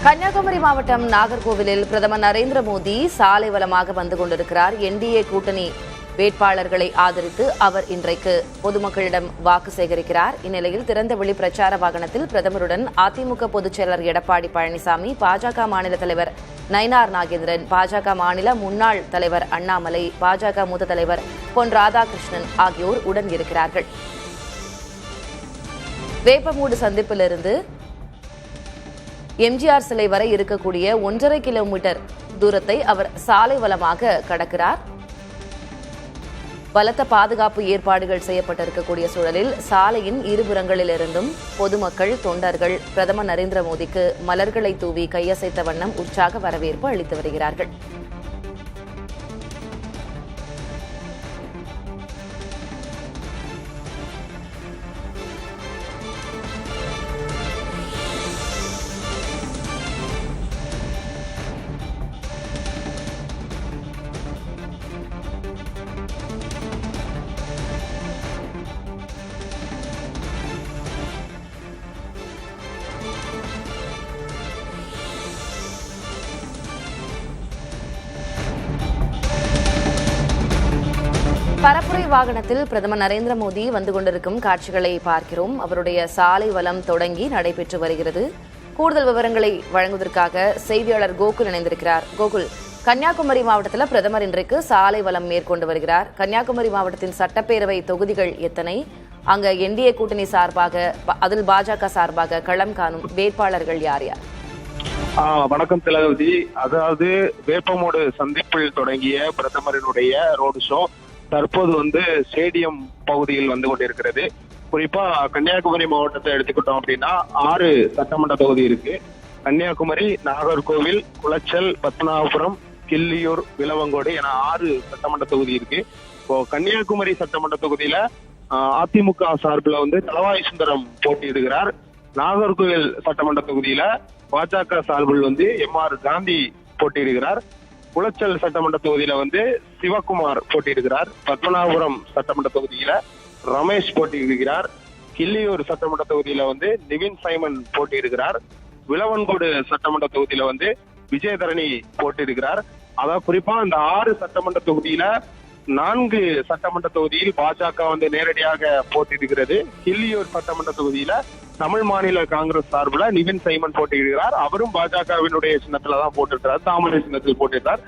கன்னியாகுமரி மாவட்டம் நாகர்கோவிலில் பிரதமர் நரேந்திர மோடி சாலை வலமாக வந்து கொண்டிருக்கிறார். என்டிஏ கூட்டணி வேட்பாளர்களை ஆதரித்து அவர் இன்றைக்கு பொதுமக்களிடம் வாக்கு சேகரிக்கிறார். இந்நிலையில் திறந்தவெளி பிரச்சார வாகனத்தில் பிரதமருடன் அதிமுக பொதுச் செயலர் எடப்பாடி பழனிசாமி, பாஜக மாநில தலைவர் நயினார் நாகேந்திரன், பாஜக மாநில முன்னாள் தலைவர் அண்ணாமலை, பாஜக மூத்த தலைவர் பொன் ராதாகிருஷ்ணன் ஆகியோர் உடன் இருக்கிறார்கள். வேப்பமூடு சந்திப்பிலிருந்து எம்ஜிஆர் சிலை வரை இருக்கக்கூடிய 1.5 கிலோமீட்டர் தூரத்தை அவர் சாலை வலமாக கடக்கிறார். பலத்த பாதுகாப்பு ஏற்பாடுகள் செய்யப்பட்டிருக்கக்கூடிய சூழலில் சாலையின் இருபுறங்களிலிருந்தும் பொதுமக்கள், தொண்டர்கள் பிரதமர் நரேந்திர மோடிக்கு மலர்களை தூவி கையசைத்த வண்ணம் உற்சாக வரவேற்பு அளித்து வருகிறார்கள். பரப்புரை வாகனத்தில் பிரதமர் நரேந்திர மோடி வந்து கொண்டிருக்கும் காட்சிகளை பார்க்கிறோம். அவருடைய சாலை வலம் தொடங்கி நடைபெற்று வருகிறது. கூடுதல் விவரங்களை வழங்குவதற்காக செய்தியாளர் கோகுல் இணைந்திருக்கிறார். கோகுல், கன்னியாகுமரி மாவட்டத்தில் பிரதமர் இன்றைக்கு சாலை வலம் மேற்கொண்டு வருகிறார். கன்னியாகுமரி மாவட்டத்தின் சட்டப்பேரவை தொகுதிகள் எத்தனை? அங்க என்டிஏ கூட்டணி சார்பாக, அதில் பாஜக சார்பாக களம் காணும் வேட்பாளர்கள் யார் யார்? வணக்கம் திலகவதி. அதாவது வேப்பமூடு சந்திப்பில் தொடங்கிய பிரதமரினுடைய ரோடு ஷோ தற்போது ஸ்டேடியம் பகுதியில் வந்து கொண்டிருக்கிறது. குறிப்பா கன்னியாகுமரி மாவட்டத்தை எடுத்துக்கிட்டோம் அப்படின்னா 6 சட்டமன்ற தொகுதி இருக்கு. கன்னியாகுமரி, நாகர்கோவில், குளச்சல், பத்மநாபபுரம், கிள்ளியூர், விளவங்கோடு என 6 சட்டமன்ற தொகுதி இருக்கு. இப்போ கன்னியாகுமரி சட்டமன்ற தொகுதியில அதிமுக சார்பில் தளவாய் சுந்தரம் போட்டியிடுகிறார். நாகர்கோவில் சட்டமன்ற தொகுதியில பாஜக சார்பில் எம்.ஆர். காந்தி போட்டியிடுகிறார். குளச்சல் சட்டமன்ற தொகுதியில சிவகுமார் போட்டியிடுகிறார். பத்மநாபபுரம் சட்டமன்ற தொகுதியில ரமேஷ் போட்டியிடுகிறார். கிள்ளியூர் சட்டமன்ற தொகுதியில நிவின் சைமன் போட்டியிடுகிறார். விளவன்கோடு சட்டமன்ற தொகுதியில விஜயதரணி போட்டியிடுகிறார். அதாவது குறிப்பா இந்த 6 சட்டமன்ற தொகுதியில 4 சட்டமன்ற தொகுதியில் பாஜக நேரடியாக போட்டியிடுகிறது. கிள்ளியூர் சட்டமன்ற தொகுதியில தமிழ் மாநில காங்கிரஸ் சார்பில் நிவின் சைமன் போட்டியிடுகிறார். அவரும் பாஜகவினுடைய சின்னத்துலதான் போட்டிருக்கிறார், தாமரை சின்னத்தில் போட்டியிருந்தார்.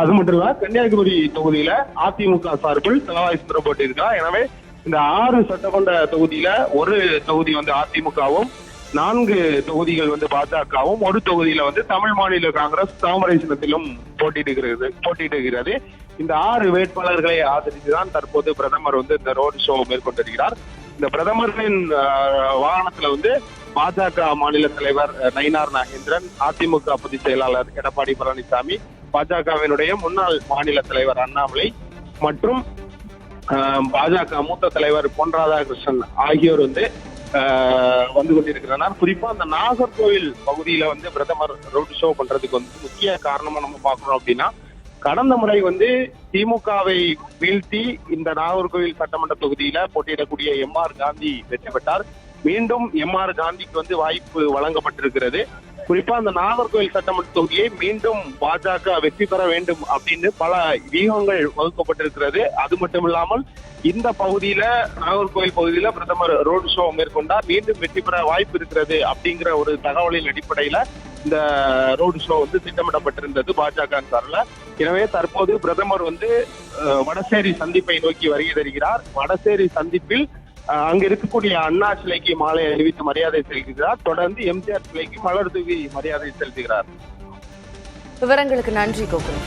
அது மட்டும் இல்ல, கன்னியாகுமரி தொகுதியில அதிமுக சார்பில் தளவாய் சுந்தரம் போட்டியிருக்கிறார். எனவே இந்த 6 சட்டமன்ற தொகுதியில ஒரு தொகுதி அதிமுகவும், 4 தொகுதிகள் பாஜகவும், ஒரு தொகுதியில தமிழ் மாநில காங்கிரஸ் தாமரை சின்னத்திலும் போட்டியிடுகிறது. இந்த 6 வேட்பாளர்களை ஆதரித்துதான் தற்போது பிரதமர் இந்த ரோடு ஷோ மேற்கொண்டிருக்கிறார். இந்த பிரதமரின் வாகனத்துல பாஜக மாநில தலைவர் நயினார் நாகேந்திரன், அதிமுக பொதுச் செயலாளர் எடப்பாடி பழனிசாமி, பாஜகவினுடைய முன்னாள் மாநில தலைவர் அண்ணாமலை மற்றும் பாஜக மூத்த தலைவர் பொன் ராதாகிருஷ்ணன் ஆகியோர் வந்து கொண்டிருக்கிறார். குறிப்பா அந்த நாகர்கோவில் பகுதியில பிரதமர் ரோடு ஷோ பண்றதுக்கு முக்கிய காரணமா நம்ம பார்க்கணும் அப்படின்னா, கடந்த முறை திமுகவை வீழ்த்தி இந்த நாகர்கோவில் சட்டமன்ற தொகுதியில போட்டியிடக்கூடிய எம்.ஆர். காந்தி வெற்றி பெற்றார். மீண்டும் எம்.ஆர். காந்திக்கு வாய்ப்பு வழங்கப்பட்டிருக்கிறது. குறிப்பா அந்த நாகர்கோவில் சட்டமன்ற தொகுதியை மீண்டும் பாஜக வெற்றி பெற வேண்டும் அப்படின்னு பல வியூகங்கள் வகுக்கப்பட்டிருக்கிறது. அது மட்டும் இல்லாமல் இந்த பகுதியில, நாகர்கோவில் பகுதியில பிரதமர் ரோடு ஷோ மேற்கொண்டார், மீண்டும் வெற்றி பெற வாய்ப்பு இருக்கிறது அப்படிங்கிற ஒரு தகவலின் அடிப்படையில இந்த ரோடு ஷோ திட்டமிடப்பட்டிருந்தது பாஜக சார்பில். எனவே தற்போது பிரதமர் வடசேரி சந்திப்பை நோக்கி வருகை தருகிறார். வடசேரி சந்திப்பில் அங்க இருக்கக்கூடிய அண்ணா சிலைக்கு மாலை அணிவித்து மரியாதை செலுத்துகிறார். தொடர்ந்து எம்ஜிஆர் சிலைக்கு மலர் தூவி மரியாதை செலுத்துகிறார். விவரங்களுக்கு நன்றி கோகுல்.